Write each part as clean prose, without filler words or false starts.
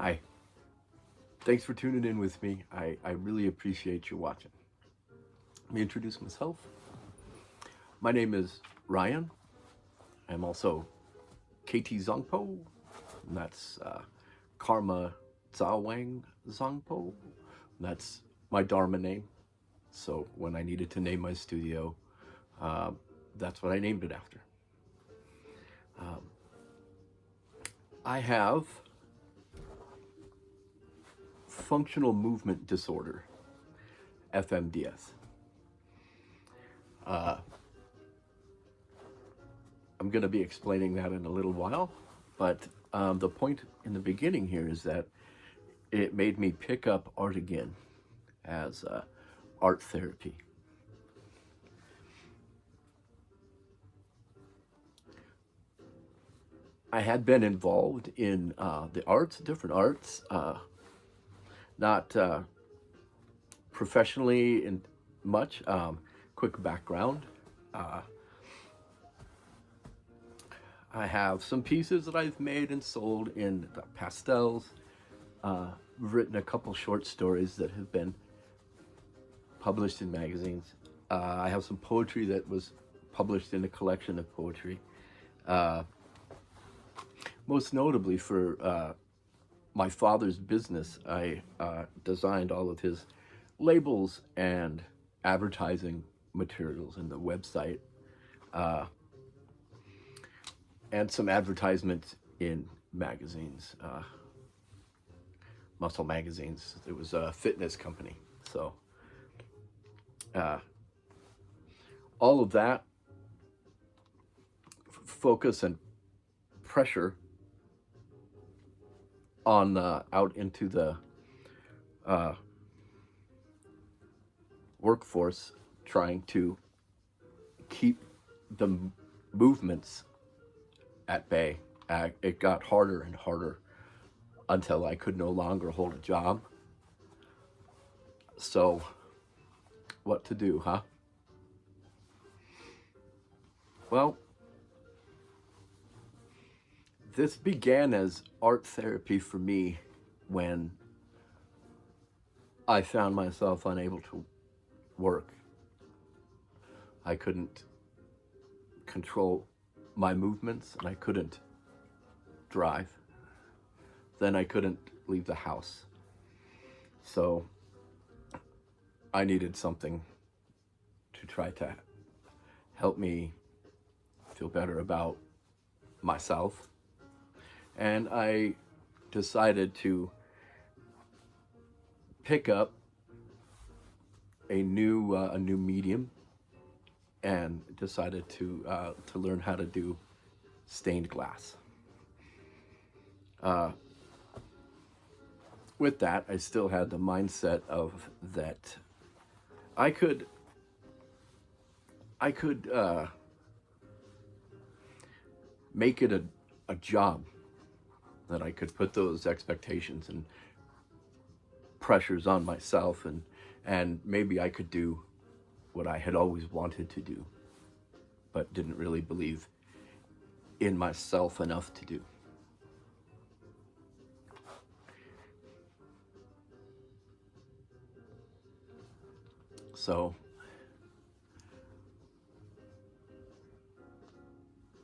Hi. Thanks for tuning in with me. I really appreciate you watching. Let me introduce myself. My name is Ryan. I'm also KT Zongpo, and that's Karma Zawang Zongpo. That's my Dharma name. So when I needed to name my studio, uh, that's what I named it after. Um, I have functional movement disorder, FMDs. Uh, I'm going to be explaining that in a little while, but the point in the beginning here is that it made me pick up art again as art therapy. I had been involved in the arts, different arts, not professionally in much. Quick background. Uh, I have some pieces that I've made and sold in the pastels. Written a couple short stories that have been published in magazines. I have some poetry that was published in a collection of poetry. Uh, Most notably for my father's business, I designed all of his labels and advertising materials in the website, uh, and some advertisements in magazines, muscle magazines. It was a fitness company. So uh, all of that focus and pressure on out into the uh, workforce, trying to keep the movements at bay. It got harder and harder until I could no longer hold a job. So, what to do, huh? Well, this began as art therapy for me when I found myself unable to work. I couldn't control my movements and I couldn't drive. Then I couldn't leave the house. So I needed something to try to help me feel better about myself. And I decided to pick up a new medium, and decided to learn how to do stained glass. Uh, with that, I still had the mindset of that I could make it a job, that I could put those expectations and pressures on myself, and maybe I could do what I had always wanted to do, but didn't really believe in myself enough to do. So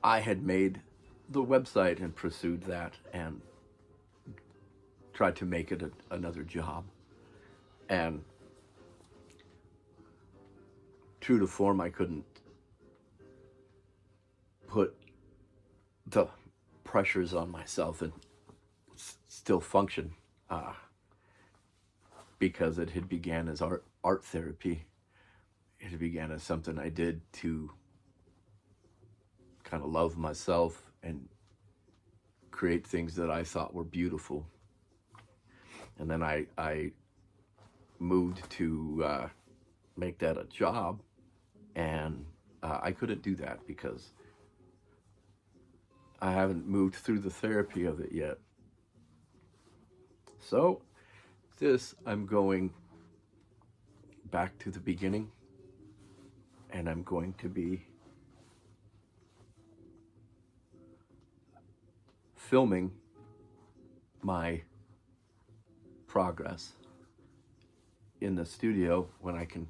I had made the website and pursued that and tried to make it another job. And true to form, I couldn't put the pressures on myself and still function, because it had began as art therapy. It began as something I did to kind of love myself and create things that I thought were beautiful. And then I moved to make that a job, and I couldn't do that because I haven't moved through the therapy of it yet. So I'm going back to the beginning, and I'm going to be filming my progress in the studio when I can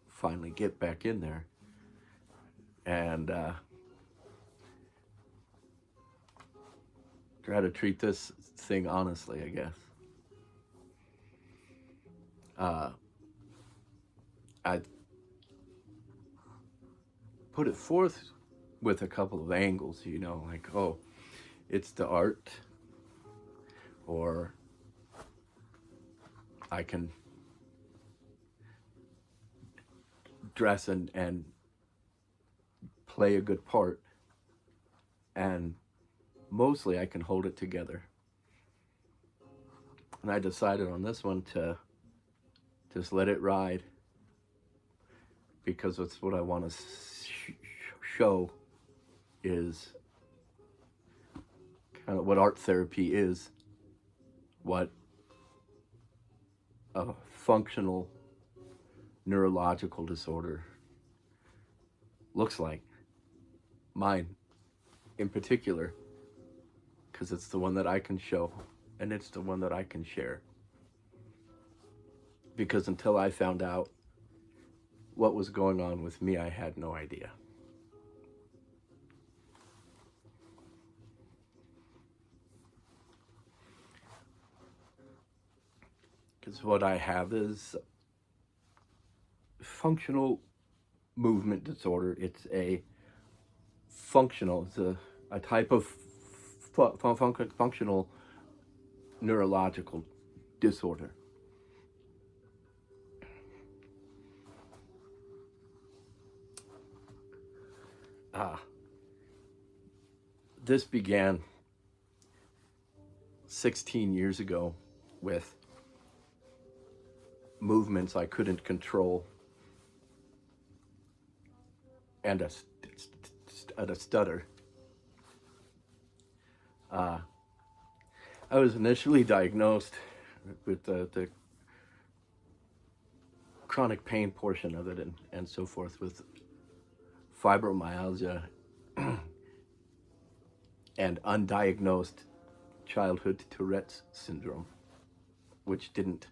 finally get back in there and try to treat this thing honestly, I guess. I put it forth with a couple of angles, you know, like, oh, it's the art, or I can dress and play a good part, and mostly I can hold it together. And I decided on this one to just let it ride, because that's what I want to show, is kind of what art therapy is, what a functional neurological disorder looks like. Mine in particular, because it's the one that I can show and it's the one that I can share. Because until I found out what was going on with me, I had no idea. Because what I have is functional movement disorder. It's a functional, it's a type of functional neurological disorder. This began 16 years ago with movements I couldn't control and a stutter. I was initially diagnosed with the chronic pain portion of it and so forth, with fibromyalgia and undiagnosed childhood Tourette's syndrome, which didn't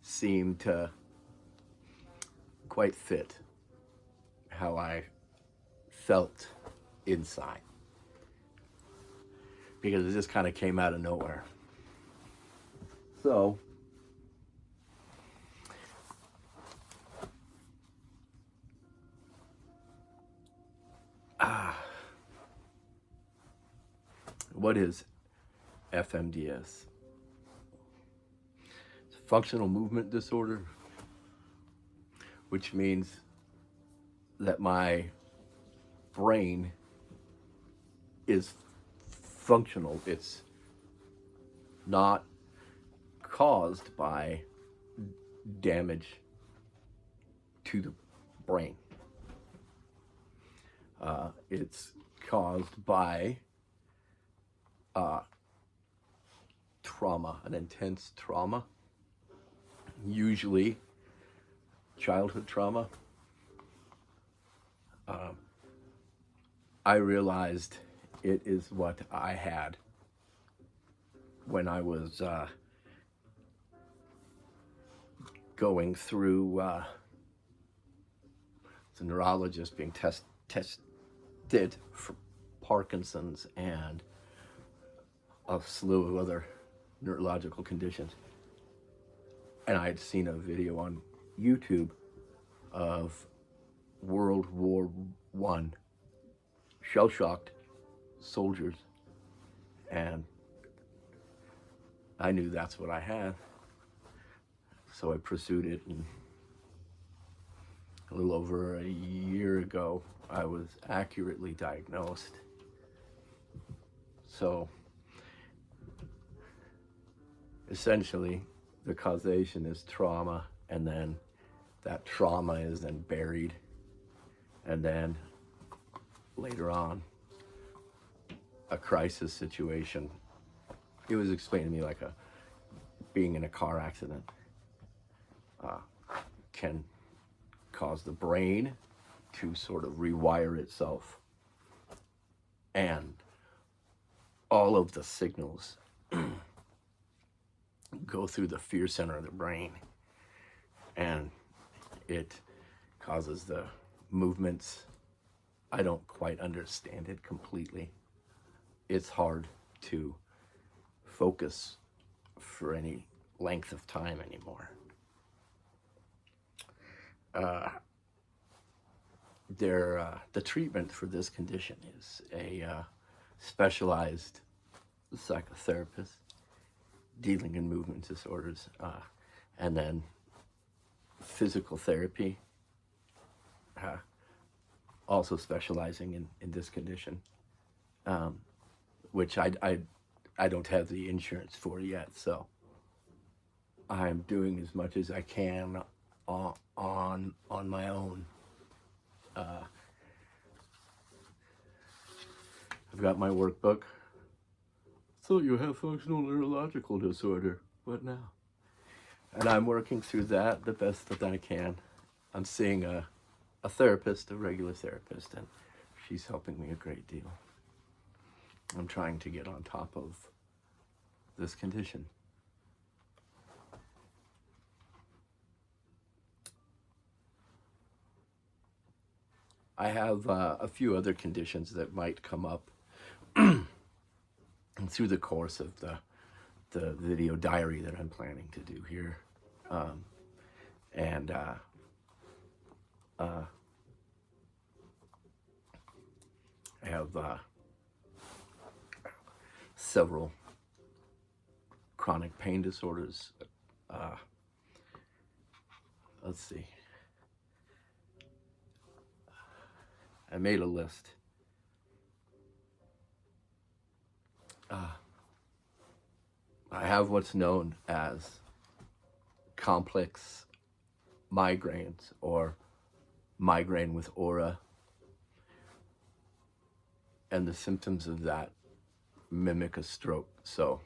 seem to quite fit how I felt inside, because it just kind of came out of nowhere. So what is FMDs? It's a functional movement disorder, which means that my brain is functional. It's not caused by damage to the brain. It's caused by trauma, an intense trauma, usually childhood trauma. I realized it is what I had when I was going through as a neurologist, being tested for Parkinson's and a slew of other neurological conditions. And I had seen a video on YouTube of World War I shell-shocked soldiers, and I knew that's what I had. So I pursued it, and a little over a year ago, I was accurately diagnosed. So essentially, the causation is trauma, and then that trauma is then buried, and then later on, a crisis situation. It was explained to me like being in a car accident can cause the brain to sort of rewire itself, and all of the signals go through the fear center of the brain, and it causes the movements. I don't quite understand it completely. It's hard to focus for any length of time anymore. The treatment for this condition is a specialized psychotherapist dealing in movement disorders, and then physical therapy, also specializing in this condition, which I don't have the insurance for yet, so I'm doing as much as I can on my own. I've got my workbook. So you have functional neurological disorder. What now? And I'm working through that the best that I can. I'm seeing a therapist, a regular therapist, and she's helping me a great deal. I'm trying to get on top of this condition. I have a few other conditions that might come up through the course of the video diary that I'm planning to do here. I have several chronic pain disorders. Let's see. I made a list. I have what's known as complex migraines, or migraine with aura, and the symptoms of that mimic a stroke. So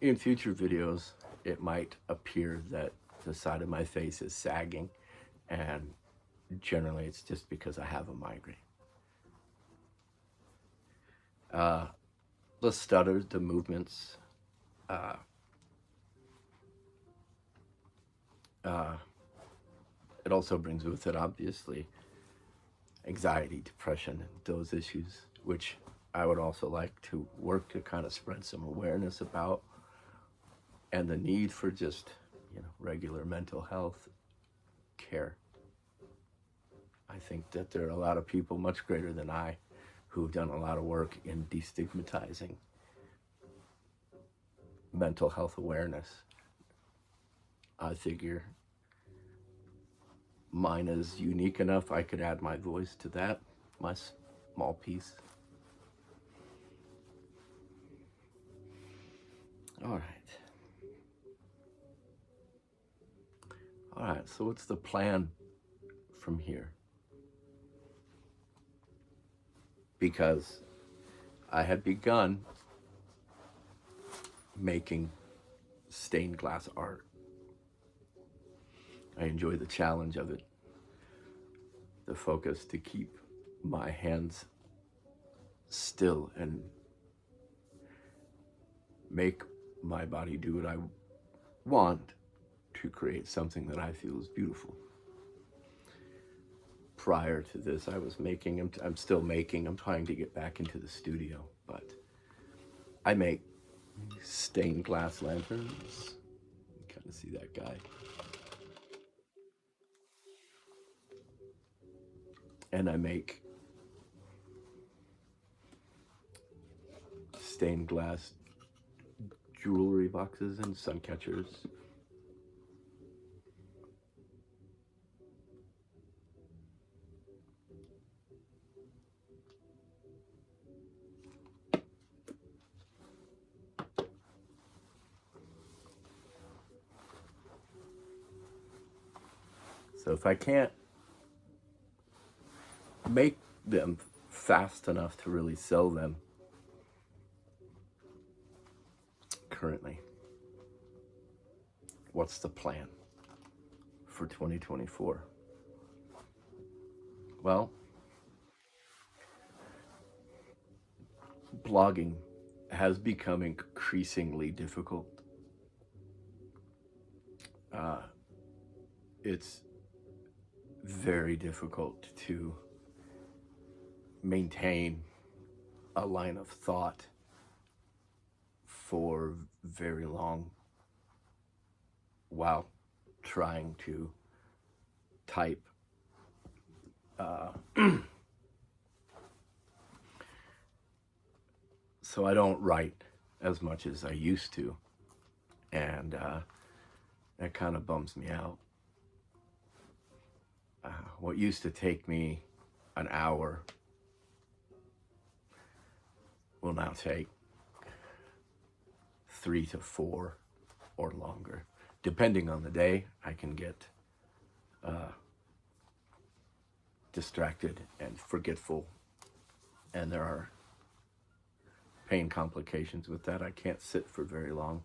in future videos, it might appear that the side of my face is sagging, and generally it's just because I have a migraine. The stutter, the movements, it also brings with it, obviously, anxiety, depression, and those issues, which I would also like to work to kind of spread some awareness about, and the need for just, regular mental health care. I think that there are a lot of people much greater than I who've done a lot of work in destigmatizing mental health awareness. I figure mine is unique enough I could add my voice to that, my small piece. All right, so what's the plan from here? Because I had begun making stained glass art. I enjoy the challenge of it, the focus to keep my hands still and make my body do what I want to create something that I feel is beautiful. Prior to this, I was making, I'm still making, I'm trying to get back into the studio, but I make stained glass lanterns. You kind of see that guy. And I make stained glass jewelry boxes and sun catchers. So if I can't make them fast enough to really sell them currently, what's the plan for 2024? Well, blogging has become increasingly difficult it's very difficult to maintain a line of thought for very long while trying to type. So I don't write as much as I used to, and that kind of bums me out. What used to take me an hour will now take 3 to 4 or longer. Depending on the day, I can get distracted and forgetful, and there are pain complications with that. I can't sit for very long.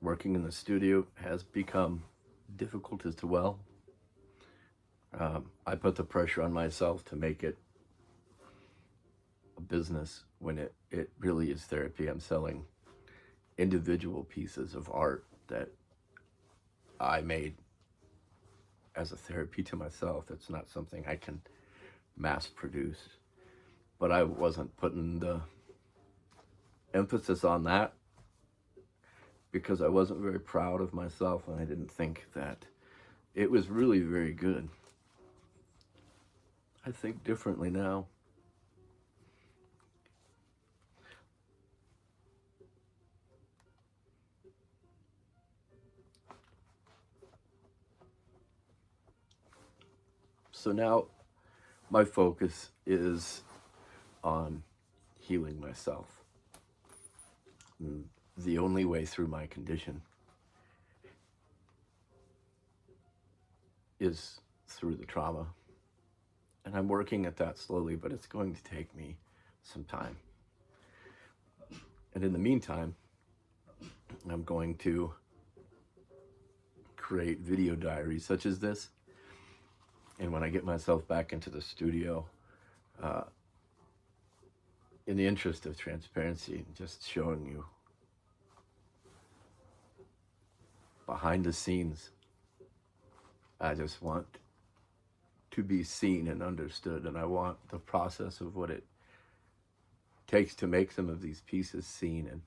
Working in the studio has become difficult as well. I put the pressure on myself to make it a business when it really is therapy. I'm selling individual pieces of art that I made as a therapy to myself. It's not something I can mass produce. But I wasn't putting the emphasis on that because I wasn't very proud of myself, and I didn't think that it was really very good. I think differently now. So now my focus is on healing myself. And the only way through my condition is through the trauma. And I'm working at that slowly, but it's going to take me some time. And in the meantime, I'm going to create video diaries such as this. And when I get myself back into the studio, in the interest of transparency, just showing you behind the scenes, I just want to be seen and understood, and I want the process of what it takes to make some of these pieces seen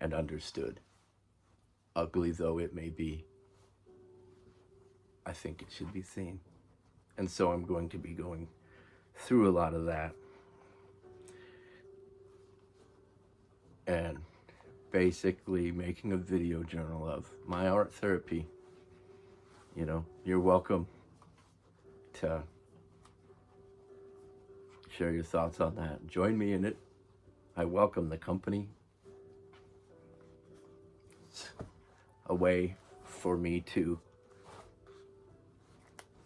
and understood. Ugly though it may be, I think it should be seen. And so I'm going to be going through a lot of that and basically making a video journal of my art therapy. You know, you're welcome to share your thoughts on that. Join me in it. I welcome the company. It's a way for me to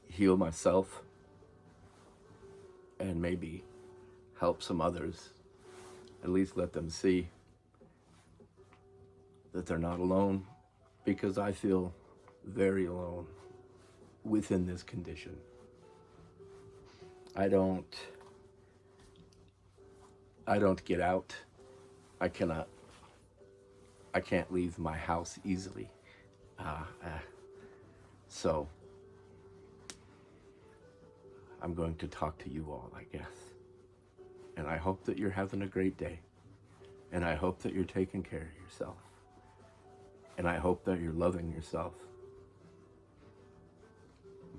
heal myself and maybe help some others, at least let them see that they're not alone, because I feel very alone within this condition. I don't get out. I can't leave my house easily. So I'm going to talk to you all, I guess. And I hope that you're having a great day. And I hope that you're taking care of yourself. And I hope that you're loving yourself,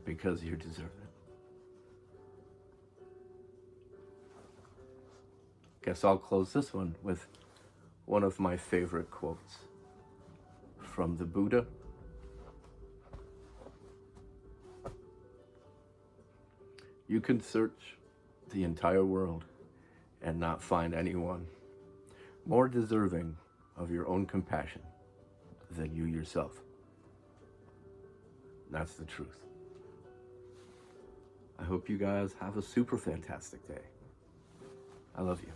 because you deserve it. Guess I'll close this one with one of my favorite quotes from the Buddha. You can search the entire world and not find anyone more deserving of your own compassion than you yourself. That's the truth. I hope you guys have a super fantastic day. I love you.